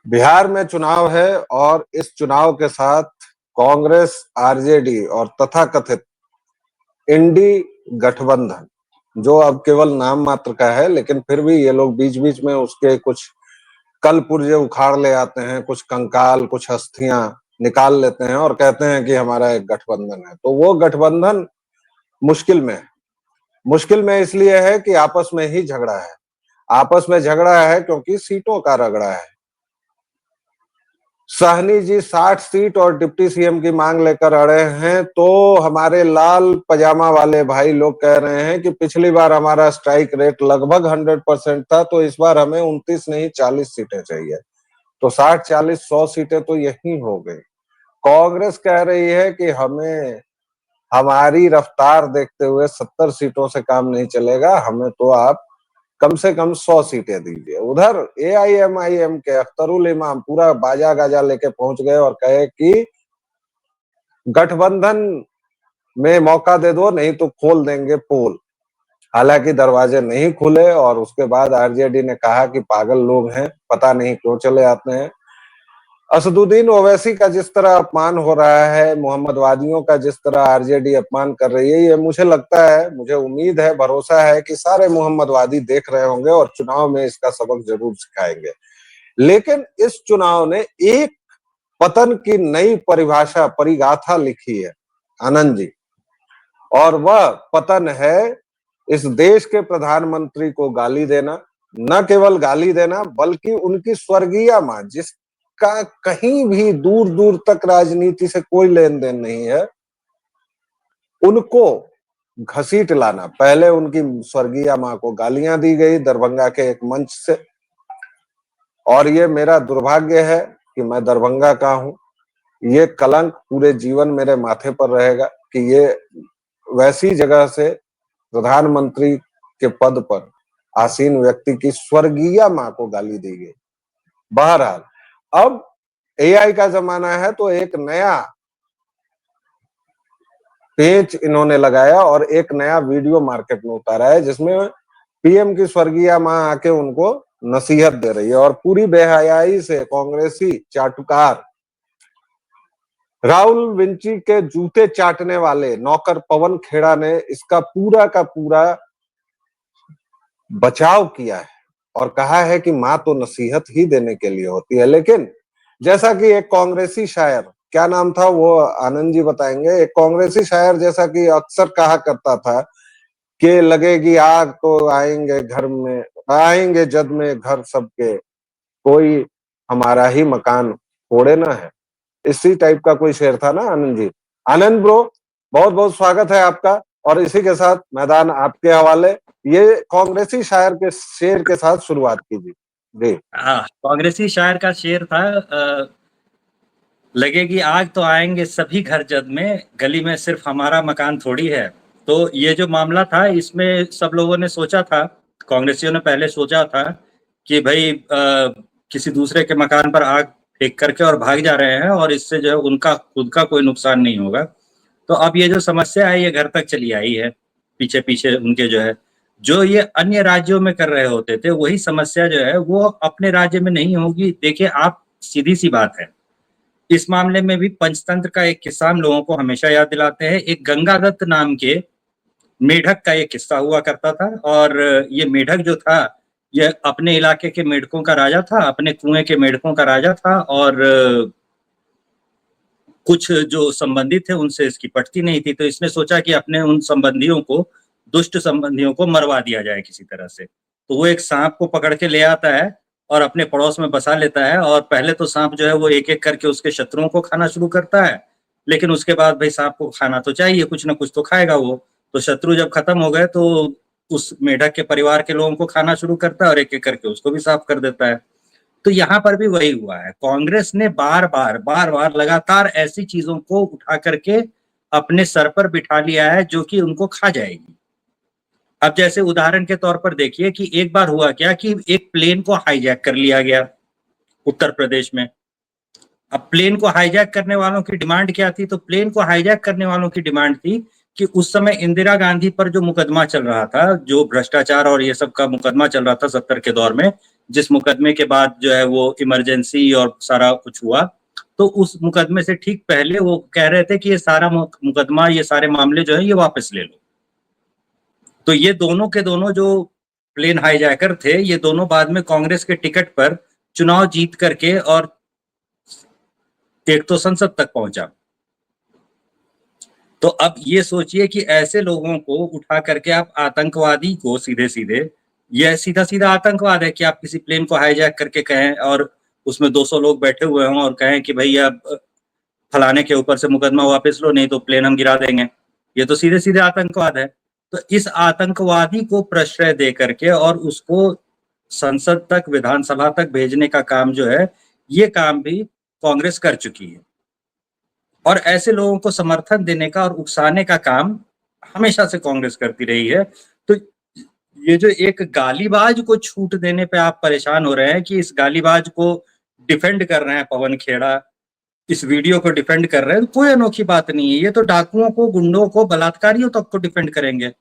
बिहार में चुनाव है और इस चुनाव के साथ कांग्रेस, आरजेडी और तथाकथित इंडी गठबंधन, जो अब केवल नाम मात्र का है, लेकिन फिर भी ये लोग बीच बीच में उसके कुछ कल पुर्जे उखाड़ ले आते हैं, कुछ कंकाल, कुछ अस्थियां निकाल लेते हैं और कहते हैं कि हमारा एक गठबंधन है। तो वो गठबंधन मुश्किल में है। मुश्किल में इसलिए है कि आपस में ही झगड़ा है। आपस में झगड़ा है क्योंकि सीटों का रगड़ा है। साहनी जी 60 सीट और डिप्टी सीएम की मांग लेकर अड़े हैं, तो हमारे लाल पजामा वाले भाई लोग कह रहे हैं कि पिछली बार हमारा स्ट्राइक रेट लगभग 100% था, तो इस बार हमें 29 नहीं 40 सीटें चाहिए। तो 60, 40, 100 सीटें तो यही हो गई। कांग्रेस कह रही है कि हमें हमारी रफ्तार देखते हुए 70 सीटों से काम नहीं चलेगा, हमें तो आप कम से कम 100 सीटें दीजिए। उधर एआईएमआईएम के अख्तरुल इमाम पूरा बाजा गाजा लेके पहुंच गए और कहे कि गठबंधन में मौका दे दो, नहीं तो खोल देंगे पोल। हालांकि दरवाजे नहीं खुले और उसके बाद आरजेडी ने कहा कि पागल लोग हैं, पता नहीं क्यों चले आते हैं। असदुद्दीन ओवैसी का जिस तरह अपमान हो रहा है, मोहम्मदवादियों का जिस तरह आरजेडी अपमान कर रही है, ये मुझे लगता है, मुझे उम्मीद है, भरोसा है कि सारे मोहम्मदवादी देख रहे होंगे और चुनाव में इसका सबक जरूर सिखाएंगे। लेकिन इस चुनाव ने एक पतन की नई परिभाषा, परिगाथा लिखी है आनंद जी, और वह पतन है इस देश के प्रधानमंत्री को गाली देना। न केवल गाली देना, बल्कि उनकी स्वर्गीय मां, जिसका कहीं भी दूर दूर तक राजनीति से कोई लेन देन नहीं है, उनको घसीट लाना। पहले उनकी स्वर्गीय मां को गालियां दी गई दरभंगा के एक मंच से, और ये मेरा दुर्भाग्य है कि मैं दरभंगा का हूं। ये कलंक पूरे जीवन मेरे माथे पर रहेगा कि ये वैसी जगह से प्रधानमंत्री के पद पर आसीन व्यक्ति की स्वर्गीय मां को गाली दी गई। बहरहाल, अब एआई का जमाना है, तो एक नया पेज इन्होंने लगाया और एक नया वीडियो मार्केट में उतारा है, जिसमें पीएम की स्वर्गीय मां आके उनको नसीहत दे रही है। और पूरी बेहयाई से कांग्रेसी चाटुकार राहुल विंची के जूते चाटने वाले नौकर पवन खेड़ा ने इसका पूरा का पूरा बचाव किया है और कहा है कि मां तो नसीहत ही देने के लिए होती है। लेकिन जैसा कि एक कांग्रेसी शायर, क्या नाम था वो आनंद जी बताएंगे, एक कांग्रेसी शायर जैसा कि अक्सर कहा करता था कि लगेगी आग तो आएंगे घर में, आएंगे जद में घर सबके, कोई हमारा ही मकान फोड़े ना है। इसी टाइप का कोई शेर था ना आनंद जी। आनंद ब्रो, बहुत बहुत स्वागत है आपका, और इसी के साथ मैदान आपके हवाले। ये कांग्रेसी शायर के शेर के साथ शुरुआत कीजिए जी। हाँ, कांग्रेसी शायर का शेर था, लगेगी आग तो आएंगे सभी घर जद में, गली में सिर्फ हमारा मकान थोड़ी है। तो ये जो मामला था, इसमें सब लोगों ने सोचा था, कांग्रेसियों ने पहले सोचा था कि भाई किसी दूसरे के मकान पर आग फेंक करके और भाग जा रहे हैं और इससे जो है उनका खुद का कोई नुकसान नहीं होगा। तो अब ये जो समस्या है ये घर तक चली आई है, पीछे पीछे उनके जो है, जो ये अन्य राज्यों में कर रहे होते थे वही समस्या जो है वो अपने राज्य में नहीं होगी। देखिए आप, सीधी सी बात है, इस मामले में भी पंचतंत्र का एक किस्सा हम लोगों को हमेशा याद दिलाते हैं। एक गंगादत्त नाम के मेढक का ये किस्सा हुआ करता था, और ये मेढक जो था ये अपने इलाके के मेढकों का राजा था, अपने कुएं के मेढकों का राजा था, और कुछ जो संबंधी थे उनसे इसकी पटती नहीं थी, तो इसने सोचा कि अपने उन संबंधियों को, दुष्ट संबंधियों को मरवा दिया जाए किसी तरह से। तो वो एक सांप को पकड़ के ले आता है और अपने पड़ोस में बसा लेता है, और पहले तो सांप जो है वो एक एक करके उसके शत्रुओं को खाना शुरू करता है, लेकिन उसके बाद भाई सांप को खाना तो चाहिए, कुछ ना कुछ तो खाएगा वो। तो शत्रु जब खत्म हो गए तो उस मेढक के परिवार के लोगों को खाना शुरू करता है और एक एक करके उसको भी साफ कर देता है। तो यहाँ पर भी वही हुआ है, कांग्रेस ने बार बार लगातार ऐसी चीजों को उठा करके अपने सर पर बिठा लिया है जो कि उनको खा जाएगी। अब जैसे उदाहरण के तौर पर देखिए कि एक बार हुआ क्या कि एक प्लेन को हाईजैक कर लिया गया उत्तर प्रदेश में। अब प्लेन को हाईजैक करने वालों की डिमांड क्या थी? तो प्लेन को हाईजैक करने वालों की डिमांड थी कि उस समय इंदिरा गांधी पर जो मुकदमा चल रहा था, जो भ्रष्टाचार और ये सब का मुकदमा चल रहा था 70 के दौर में, जिस मुकदमे के बाद जो है वो इमरजेंसी और सारा कुछ हुआ, तो उस मुकदमे से ठीक पहले वो कह रहे थे कि ये सारा मुकदमा, ये सारे मामले जो है ये वापस ले लो। तो ये दोनों के दोनों जो प्लेन हाईजैकर थे, ये दोनों बाद में कांग्रेस के टिकट पर चुनाव जीत करके और एक तो संसद तक पहुंचा। तो अब ये सोचिए कि ऐसे लोगों को उठा करके आप आतंकवादी को सीधे-सीधे, यह सीधा-सीधा आतंकवाद है कि आप किसी प्लेन को हाईजैक करके कहें और उसमें 200 लोग बैठे हुए हों और कहें कि भैया फलाने के ऊपर से मुकदमा वापस लो, नहीं तो प्लेन हम गिरा देंगे। ये तो सीधे-सीधे आतंकवाद है। तो इस आतंकवादी को प्रश्रय दे करके और उसको संसद तक, विधानसभा तक भेजने का काम जो है, ये काम भी कांग्रेस कर चुकी है। और ऐसे लोगों को समर्थन देने का और उकसाने का काम हमेशा से कांग्रेस करती रही है। तो ये जो एक गालीबाज को छूट देने पे आप परेशान हो रहे हैं कि इस गालीबाज को डिफेंड कर रहे हैं पवन खेड़ा, इस वीडियो को डिफेंड कर रहे हैं, तो कोई अनोखी बात नहीं है। ये तो डाकुओं को, गुंडों को, बलात्कारियों तक को डिफेंड करेंगे।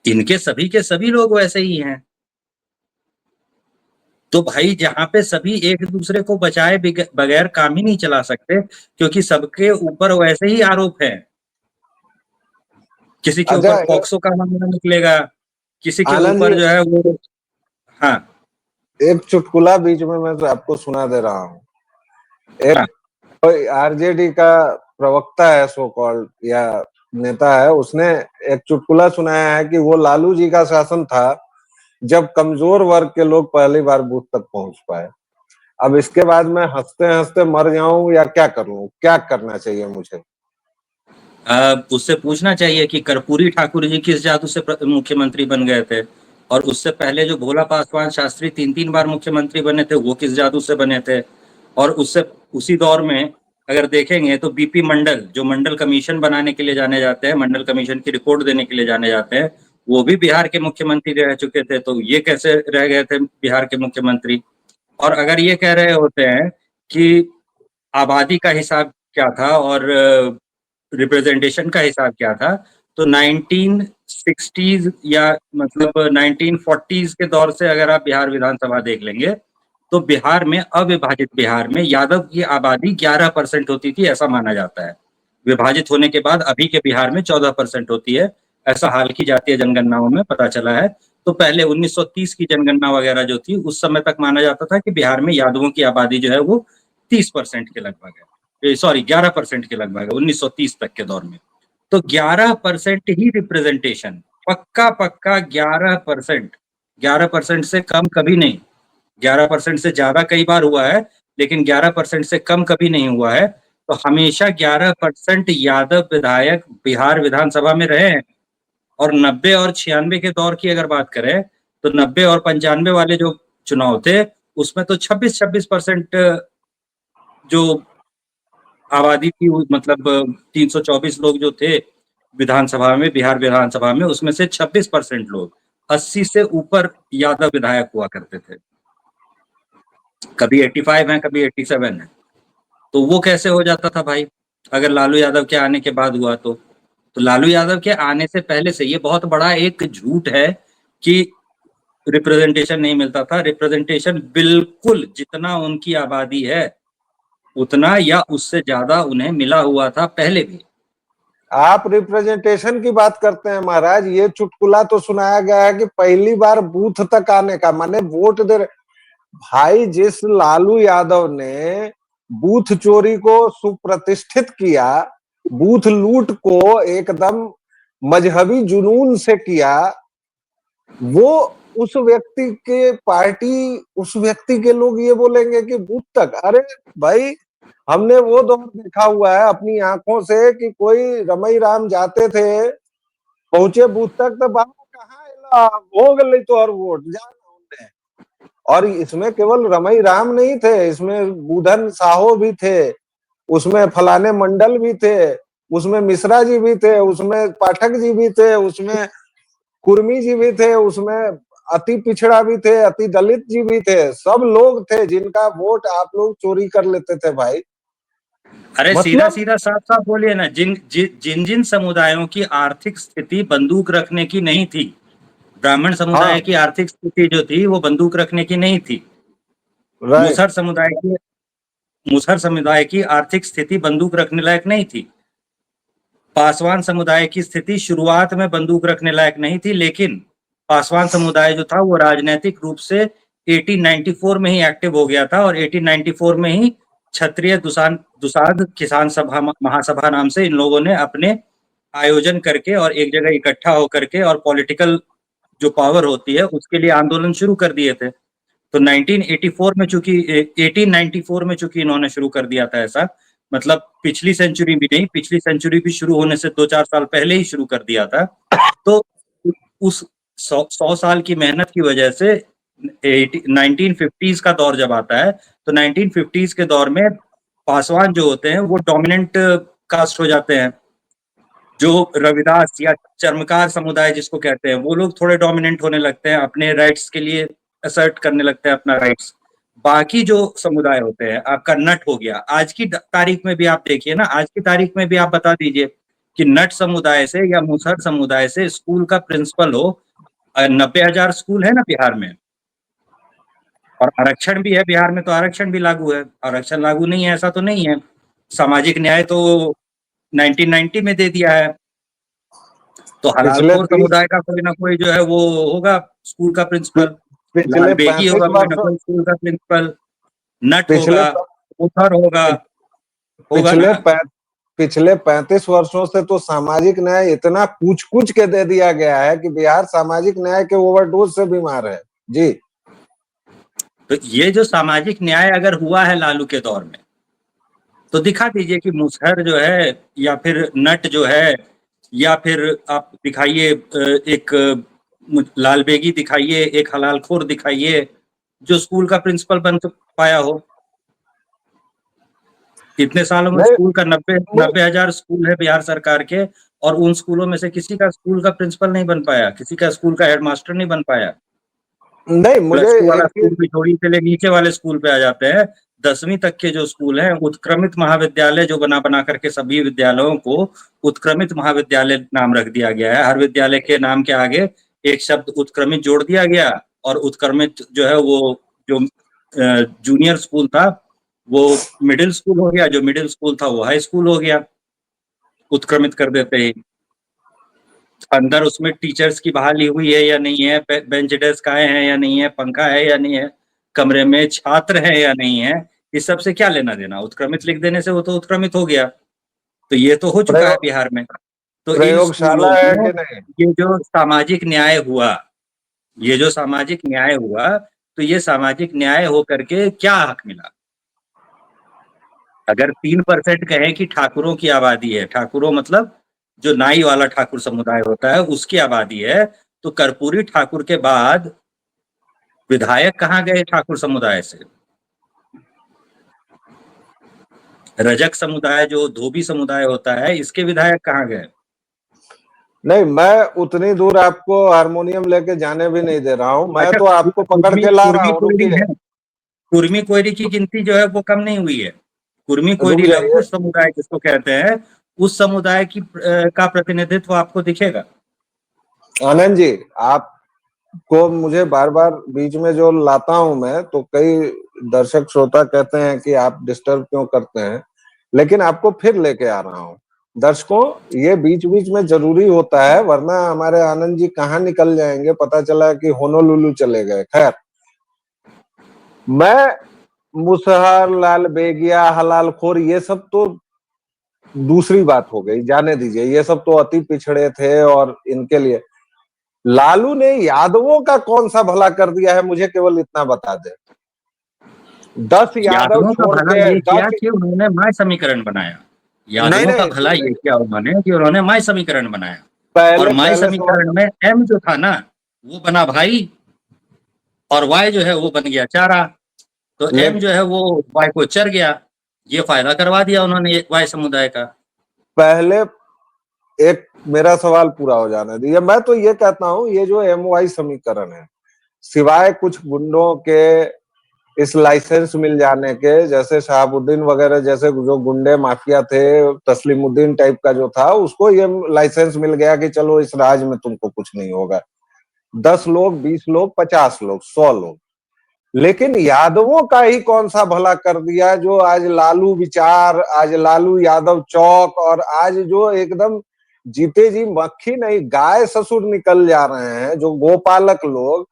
इनके सभी के सभी लोग वैसे ही हैं। तो भाई जहाँ पे सभी एक दूसरे को बचाए बगैर काम ही नहीं चला सकते, क्योंकि सबके ऊपर वैसे ही आरोप है। किसी के अच्छा ऊपर पॉक्सो का मामला निकलेगा, किसी के आनंद ऊपर जी, जो है वो, हाँ एक चुटकुला बीच में मैं तो आपको सुना दे रहा हूँ। एक हाँ आरजेडी का प्रवक्ता है, सो कॉल्ड या नेता है, उसने एक चुटकुला सुनाया है कि वो लालू जी का शासन था जब कमजोर वर्ग के लोग पहली बार बूथ तक पहुंच पाए। अब इसके बाद मैं हंसते हंसते मर जाऊं या क्या करूं, क्या करना चाहिए मुझे? उससे पूछना चाहिए कि कर्पूरी ठाकुर जी किस जादू से मुख्यमंत्री बन गए थे, और उससे पहले जो भोला पासवान शास्त्री 3-3 बार मुख्यमंत्री बने थे, वो किस जादू से बने थे। और उससे उसी दौर में अगर देखेंगे तो बीपी मंडल, जो मंडल कमीशन बनाने के लिए जाने जाते हैं, मंडल कमीशन की रिपोर्ट देने के लिए जाने जाते हैं, वो भी बिहार के मुख्यमंत्री रह चुके थे। तो ये कैसे रह गए थे बिहार के मुख्यमंत्री? और अगर ये कह रहे होते हैं कि आबादी का हिसाब क्या था और रिप्रेजेंटेशन का हिसाब क्या था, तो 1960s या मतलब 1940s के दौर से अगर आप बिहार विधानसभा देख लेंगे, तो बिहार में, अविभाजित बिहार में, यादव की आबादी 11% होती थी, ऐसा माना जाता है। विभाजित होने के बाद अभी के बिहार में 14% होती है, ऐसा हाल की जातीय जनगणनाओं में पता चला है। तो पहले 1930 की जनगणना वगैरह जो थी, उस समय तक माना जाता था कि बिहार में यादवों की आबादी जो है वो 30% के लगभग है, सॉरी 11% के लगभग है 1930 तक के दौर में। तो 11% ही रिप्रेजेंटेशन, पक्का पक्का 11%, 11% से कम कभी नहीं। 11% से ज्यादा कई बार हुआ है, लेकिन 11% से कम कभी नहीं हुआ है। तो हमेशा 11% यादव विधायक बिहार विधानसभा में रहे हैं। और 90 और 96 के दौर की अगर बात करें, तो 90 और 95 वाले जो चुनाव थे, उसमें तो 26% जो आबादी थी, मतलब 324 लोग जो थे विधानसभा में, बिहार विधानसभा में, उसमें से 26% लोग, 80 से ऊपर यादव विधायक हुआ करते थे। कभी 85 है, कभी 87 है। तो वो कैसे हो जाता था भाई, अगर लालू यादव के आने के बाद हुआ तो लालू यादव के आने से पहले से ये बहुत बड़ा एक झूठ है कि रिप्रेजेंटेशन नहीं मिलता था। रिप्रेजेंटेशन बिल्कुल जितना उनकी आबादी है उतना या उससे ज्यादा उन्हें मिला हुआ था पहले भी। आप रिप्रेजेंटेशन की बात करते हैं महाराज, ये चुटकुला तो सुनाया गया है कि पहली बार बूथ तक आने का, माने वोट दे। भाई जिस लालू यादव ने बूथ चोरी को सुप्रतिष्ठित किया, बूथ लूट को एकदम मजहबी जुनून से किया, वो उस व्यक्ति के पार्टी, उस व्यक्ति के लोग ये बोलेंगे कि बूथ तक? अरे भाई, हमने वो दौर देखा हुआ है अपनी आंखों से कि कोई रमई राम जाते थे, पहुंचे बूथ तक तो बाबा कहाँ हो गई तो और वोट जा। और इसमें केवल रमई राम नहीं थे, इसमें बुधन साहो भी थे, उसमें फलाने मंडल भी थे, उसमें मिश्रा जी भी थे, उसमें पाठक जी भी थे, उसमें कुर्मी जी भी थे, उसमें अति पिछड़ा भी थे, अति दलित जी भी थे। सब लोग थे जिनका वोट आप लोग चोरी कर लेते थे भाई। अरे सीधा मतलब सीधा साफ साफ बोलिए ना, जिन जिन समुदायों की आर्थिक स्थिति बंदूक रखने की नहीं थी, ब्राह्मण हाँ, समुदाय की आर्थिक स्थिति जो थी वो बंदूक रखने की नहीं थी। राइट। मुसहर समुदाय की मुसहर समुदाय की आर्थिक स्थिति बंदूक रखने लायक नहीं थी। पासवान समुदाय की स्थिति शुरुआत में बंदूक रखने लायक नहीं थी, लेकिन पासवान समुदाय जो था वो राजनैतिक रूप से 1894 में ही एक्टिव हो गया था, और 1894 में ही क्षत्रिय दुसाध किसान सभा महासभा नाम से इन लोगों ने अपने आयोजन करके और एक जगह इकट्ठा होकर के और पॉलिटिकल जो पावर होती है उसके लिए आंदोलन शुरू कर दिए थे। तो 1984 में चूंकि 1894 में चूंकि इन्होंने शुरू कर दिया था ऐसा, मतलब पिछली सेंचुरी भी नहीं, पिछली सेंचुरी भी शुरू होने से 2-4 साल पहले ही शुरू कर दिया था। तो उस 100 साल की मेहनत की वजह से 1950s का दौर जब आता है, तो 1950s के दौर में पासवान जो होते हैं वो डोमिनेंट कास्ट हो जाते हैं। जो रविदास या चर्मकार समुदाय जिसको कहते हैं, वो लोग थोड़े डोमिनेंट होने लगते हैं, अपने राइट्स के लिए असर्ट करने लगते हैं अपना राइट्स। बाकी जो समुदाय होते हैं, आपका नट हो गया, आज की तारीख में भी आप देखिए ना, आज की तारीख में भी आप बता दीजिए कि नट समुदाय से या मुसहर समुदाय से स्कूल का प्रिंसिपल हो, 90,000 स्कूल है ना बिहार में, और आरक्षण भी है बिहार में, तो आरक्षण भी लागू है। आरक्षण लागू नहीं है ऐसा तो नहीं है। सामाजिक न्याय तो 1990 में दे दिया है। तो पिछले हलालखोर 30 समुदाय का कोई ना कोई जो है वो होगा स्कूल का पि- प्रिंसिपल, लाल पिछले बेगी होगा 35 कोई ना वर्षों कोई स्कूल का प्रिंसिपल, नट पिछले होगा, उथर होगा, होगा पिछले ना। पिछले 35 वर्षों से तो सामाजिक न्याय इतना कूच कूच के दे दिया गया है कि बिहार सामाजिक न्याय के ओवरडोज से बीमार है जी। तो ये जो सामाजिक न्याय अगर हुआ है लालू के दौर में, तो दिखा दीजिए कि मुसहर जो है या फिर नट जो है, या फिर आप दिखाइए एक लाल बेगी दिखाइए, एक हलालखोर दिखाइए जो स्कूल का प्रिंसिपल बन पाया हो। इतने सालों में नहीं, स्कूल का नब्बे नहीं, 90,000 स्कूल है बिहार सरकार के, और उन स्कूलों में से किसी का स्कूल का प्रिंसिपल नहीं बन पाया, किसी का स्कूल का हेडमास्टर नहीं बन पाया। नहीं, मुझे +2 वाला एक स्कूल चीज। भी छोड़िए, चले नीचे वाले स्कूल पे आ जाते हैं। 10वीं तक के जो स्कूल हैं, उत्क्रमित महाविद्यालय जो बना बना करके सभी विद्यालयों को उत्क्रमित महाविद्यालय नाम रख दिया गया है। हर विद्यालय के नाम के आगे एक शब्द उत्क्रमित जोड़ दिया गया, और उत्क्रमित जो है वो जो जूनियर स्कूल था वो मिडिल स्कूल हो गया, जो मिडिल स्कूल था वो हाई स्कूल हो गया, उत्क्रमित कर देते ही। अंदर उसमें टीचर्स की बहाली हुई है या नहीं है, बेंच डेस्क आए हैं या नहीं है, पंखा है या नहीं है, कमरे में छात्र हैं या नहीं है, इस सब से क्या लेना देना। उत्क्रमित लिख देने से वो तो उत्क्रमित हो गया। तो ये तो हो चुका है प्रयोग बिहार में। तो इन प्रयोगशाला स्कूलों है में कि नहीं? ये जो सामाजिक न्याय हुआ, ये जो सामाजिक न्याय हुआ, तो ये सामाजिक न्याय हो करके क्या हक मिला। अगर 3% कहें कि ठाकुरों की आबादी है, ठाकुरों मतलब जो नाई वाला ठाकुर समुदाय होता है उसकी आबादी है, तो कर्पूरी ठाकुर के बाद विधायक कहाँ गए ठाकुर समुदाय से। रजक समुदाय जो धोबी समुदाय होता है, इसके विधायक कहाँ गए। नहीं, मैं उतनी दूर आपको हारमोनियम लेके जाने भी नहीं दे रहा हूं, मैं अच्छा, तो आपको पकड़ कुर्मी के ला रहा कुर्मी हूं, कोयरी रुकिए। है, कुर्मी कोयरी की गिनती जो है वो कम नहीं हुई है। कुर्मी रुक कोयरी जाइए। लवकुश समुदाय जिसको कहते हैं, उस समुदाय की का प्रतिनिधित्व आपको दिखेगा। आनंद जी, आपको मुझे बार बार बीच में जो लाता हूं मैं, तो कई दर्शक श्रोता कहते हैं कि आप डिस्टर्ब क्यों करते हैं, लेकिन आपको फिर लेके आ रहा हूं। दर्शकों, ये बीच बीच में जरूरी होता है, वरना हमारे आनंद जी कहाँ निकल जाएंगे, पता चला कि होनोलुलु चले गए। खैर, मैं मुसहर, लाल बेगिया, हलालखोर, ये सब तो दूसरी बात हो गई, जाने दीजिए, ये सब तो अति पिछड़े थे और इनके लिए। लालू ने यादवों का कौन सा भला कर दिया है, मुझे केवल इतना बता दे। 10 यादव यादवों का छोड़ भला के ये किया 10। कि उन्होंने माय समीकरण बनाया। नहीं यादवों का नहीं, भला ये किया उन्होंने कि उन्होंने माय समीकरण बनाया। और पहले माय पहले सवाल। समीकरण में एम जो था ना, वो बना भाई, और वाई जो है वो बन गया चारा। तो ले, एम जो है वो वाई को चर गया। ये फायदा करवा दिया उन्होंने वाई समुदाय का। पहले एक मेरा सवाल पूरा हो जाने दीजिए। मैं तो ये कहता हूं, ये जो MY समीकरण है, सिवाय कुछ गुंडों के इस लाइसेंस मिल जाने के, जैसे शहाबुद्दीन वगैरह जैसे जो गुंडे माफिया थे, तस्लीमुद्दीन टाइप का जो था, उसको ये लाइसेंस मिल गया कि चलो इस राज में तुमको कुछ नहीं होगा। 10 लोग, 20 लोग, 50 लोग, 100 लोग, लेकिन यादवों का ही कौन सा भला कर दिया जो आज लालू विचार, आज लालू यादव चौक, और आज जो एकदम जीते जी मक्खी नहीं गाय ससुर निकल जा रहे हैं, जो गोपालक लोग,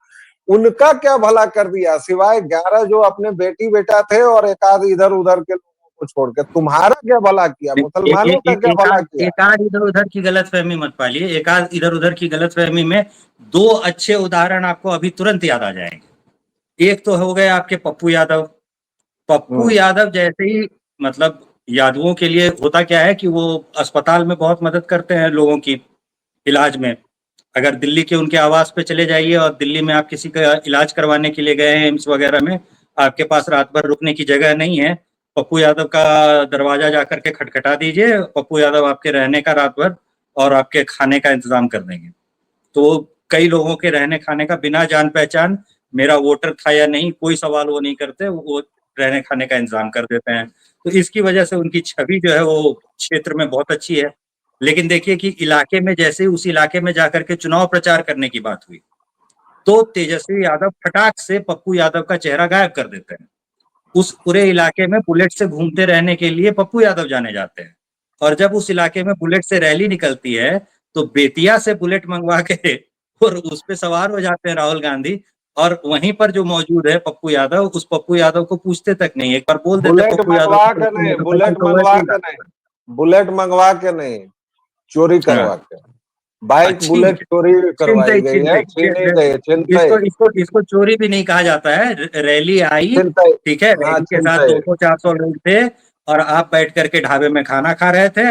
उनका क्या भला कर दिया सिवाय 11 जो अपने बेटी बेटा थे और एक आध इधर उधर के लोगों को छोड़ के? तुम्हारा क्या भला किया? मुसलमानों का क्या भला किया? एक आध इधर उधर की गलतफहमी मत पालिए। एक आध इधर उधर की गलतफहमी में दो अच्छे उदाहरण आपको अभी तुरंत याद आ जाएंगे। एक तो हो गए आपके पप्पू यादव। पप्पू यादव जैसे ही, मतलब यादवों के लिए होता क्या है कि वो अस्पताल में बहुत मदद करते हैं लोगों की इलाज में। अगर दिल्ली के उनके आवास पे चले जाइए और दिल्ली में आप किसी का इलाज करवाने के लिए गए हैं एम्स वगैरह में, आपके पास रात भर रुकने की जगह नहीं है, पप्पू यादव का दरवाजा जाकर के खटखटा दीजिए, पप्पू यादव आपके रहने का रात भर और आपके खाने का इंतजाम कर देंगे। तो कई लोगों के रहने खाने का बिना जान पहचान, मेरा वोटर था या नहीं, कोई सवाल वो नहीं करते, वो रहने खाने का इंतजाम कर देते हैं। तो इसकी वजह से उनकी छवि जो है वो क्षेत्र में बहुत अच्छी है। लेकिन देखिए कि इलाके में जैसे ही उस इलाके में जाकर के चुनाव प्रचार करने की बात हुई, तो तेजस्वी यादव फटाक से पप्पू यादव का चेहरा गायब कर देते हैं। उस पूरे इलाके में बुलेट से घूमते रहने के लिए पप्पू यादव जाने जाते हैं। और जब उस इलाके में बुलेट से रैली निकलती है, तो बेतिया से बुलेट मंगवा के और उस पे सवार हो जाते हैं राहुल गांधी। और वहीं पर जो मौजूद है पप्पू यादव, उस पप्पू यादव को पूछते तक नहीं, एक बार बोल देते बुलेट पप्पू यादव मंगवा को के अपनी नहीं, मोटरसाइकिल बुलेट तो मंगवा वैसे ही के लाते नहीं, बुलेट मंगवा के नहीं, चोरी हैं। करवा के। बाइक छीन बुलेट चोरी करवाई छिनतई गई है, छिनतई छीनी गई, छिनतई इसको इसको इसको चोरी भी नहीं कहा जाता है। रैली आई, छिनतई। ठीक है, हाँ, रैली के साथ छिनतई। 200-400 लोग थे और आप बैठ करके ढाबे में खाना खा रहे थे।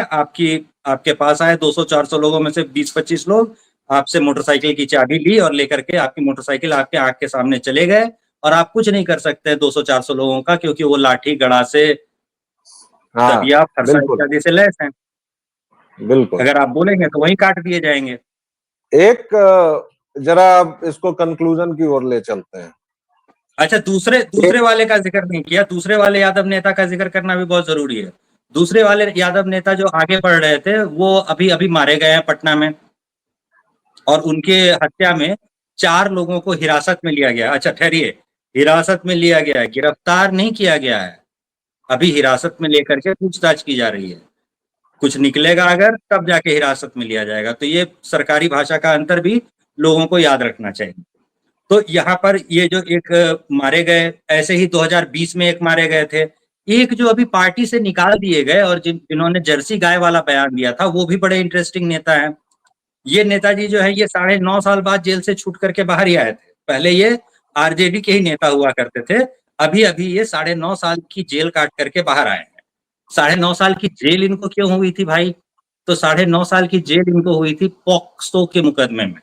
आपके पास आए 200-400 लोगों में से 20-25 लोग, आपसे मोटरसाइकिल की चाबी ली और लेकर के आपकी मोटरसाइकिल आपके आंख के सामने चले गए। और आप कुछ नहीं कर सकते 200-400 लोगों का, क्योंकि वो लाठी गड़ा से हाँ, दबिया फरसा बिल्कुल, इत्यादि से लैस हैं। बिल्कुल। अगर आप बोलेंगे तो वहीं काट दिए जाएंगे। एक जरा आप इसको कंक्लूजन की ओर ले चलते हैं। अच्छा, दूसरे एक दूसरे वाले का जिक्र नहीं किया। दूसरे वाले यादव नेता का जिक्र करना भी बहुत जरूरी है। दूसरे वाले यादव नेता जो आगे बढ़ रहे थे, वो अभी अभी मारे गए हैं पटना में। और उनके हत्या में 4 लोगों को हिरासत में लिया गया। अच्छा ठहरिए, हिरासत में लिया गया है, गिरफ्तार नहीं किया गया है। अभी हिरासत में लेकर के पूछताछ की जा रही है। कुछ निकलेगा अगर, तब जाके हिरासत में लिया जाएगा। तो ये सरकारी भाषा का अंतर भी लोगों को याद रखना चाहिए। तो यहाँ पर ये जो एक मारे गए, ऐसे ही 2020 में एक मारे गए थे। एक जो अभी पार्टी से निकाल दिए गए और जिन्होंने जर्सी गाय वाला बयान दिया था, वो भी बड़े इंटरेस्टिंग नेता है। ये नेताजी जो है, ये 9.5 साल बाद जेल से छूट करके बाहर ही आए थे। पहले ये आरजेडी के ही नेता हुआ करते थे। अभी अभी ये 9.5 साल की जेल काट करके बाहर आए हैं। 9.5 साल की जेल इनको क्यों हुई थी भाई? तो 9.5 साल की जेल इनको हुई थी पॉक्सो के मुकदमे में।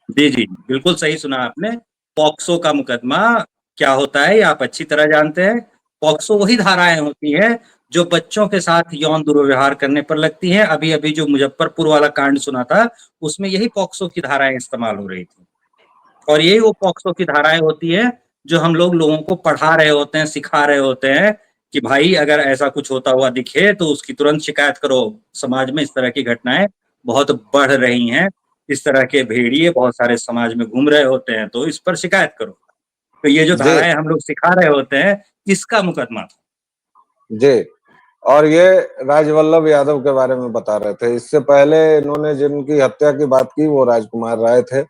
जी, जी, बिल्कुल सही सुना आपने। पॉक्सो का मुकदमा क्या होता है, ये आप अच्छी तरह जानते हैं। पॉक्सो वही धाराएँ होती हैं, जो बच्चों के साथ यौन दुर्व्यवहार करने पर लगती हैं। अभी-अभी जो मुजफ्फरपुर वाला कांड सुना था, उसमें यही पॉक्सो की धाराएँ इस्तेमाल हो रही थी। और यही वो पॉक्सो की धाराएँ होती हैं, जो हम लोगों को पढ़ा रहे होते हैं, सिखा रहे होते हैं कि भाई अगर ऐसा कुछ होता हुआ दिखे, तो उसकी तुरंत शिकायत करो। समाज में इस तरह की घटनाएँ बहुत बढ़ रही हैं। इस तरह के भेड़िए बहुत सारे समाज में घूम रहे होते हैं, तो इस पर शिकायत करो। तो ये जो जी, धाराएँ हम लोग सिखा रहे होते हैं, इसका मुकदमा था। जी। और ये राजवल्लभ यादव के बारे में बता रहे थे। इससे पहले इन्होंने जिनकी हत्या की बात की वो राजकुमार राय थे।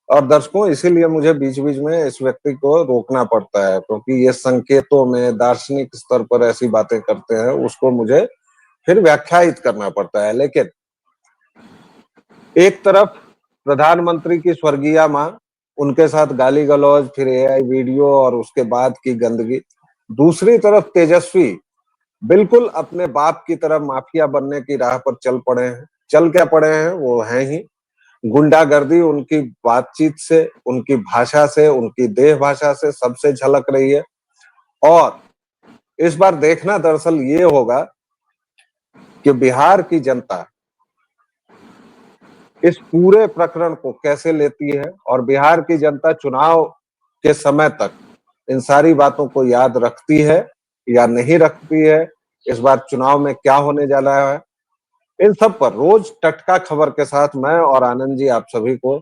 और दर्शकों, इसीलिए मुझे बीच-बीच में इस व्यक्ति को रोकना पड़ता है, क्योंकि ये संकेतों में दार्शनिक स्तर पर ऐसी बातें करते हैं, उसको मुझे फिर व्याख्यायित करना पड़ता है। लेकिन एक तरफ प्रधानमंत्री की स्वर्गीय माँ, उनके साथ गाली-गलौज, फिर एआई वीडियो और उसके बाद की गंदगी। दूसरी तरफ तेजस्वी बिल्कुल अपने बाप की तरह माफिया बनने की राह पर चल पड़े हैं। चल क्या पड़े हैं, वो हैं ही गुंडागर्दी। उनकी बातचीत से, उनकी भाषा से, उनकी देह भाषा से सबसे झलक रही है। और इस बार देखना दरअसल ये होगा कि बिहार की जनता इस पूरे प्रकरण को कैसे लेती है, और बिहार की जनता चुनाव के समय तक इन सारी बातों को याद रखती है या नहीं रखती है, इस बार चुनाव में क्या होने जा रहा है, इन सब पर रोज टटका खबर के साथ मैं और आनंद जी आप सभी को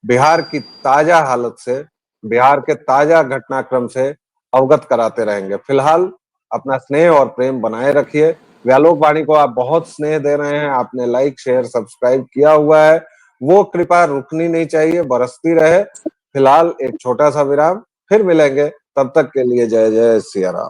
बिहार की ताजा हालत से, बिहार के ताजा घटनाक्रम से अवगत कराते रहेंगे। फिलहाल अपना स्नेह और प्रेम बनाए रखिए। व्यालोक वाणी को आप बहुत स्नेह दे रहे हैं, आपने लाइक, शेयर, सब्सक्राइब किया हुआ है, वो कृपा रुकनी नहीं चाहिए, बरसती रहे। फिलहाल एक छोटा सा विराम, फिर मिलेंगे, तब तक के लिए जय जय सिया राम।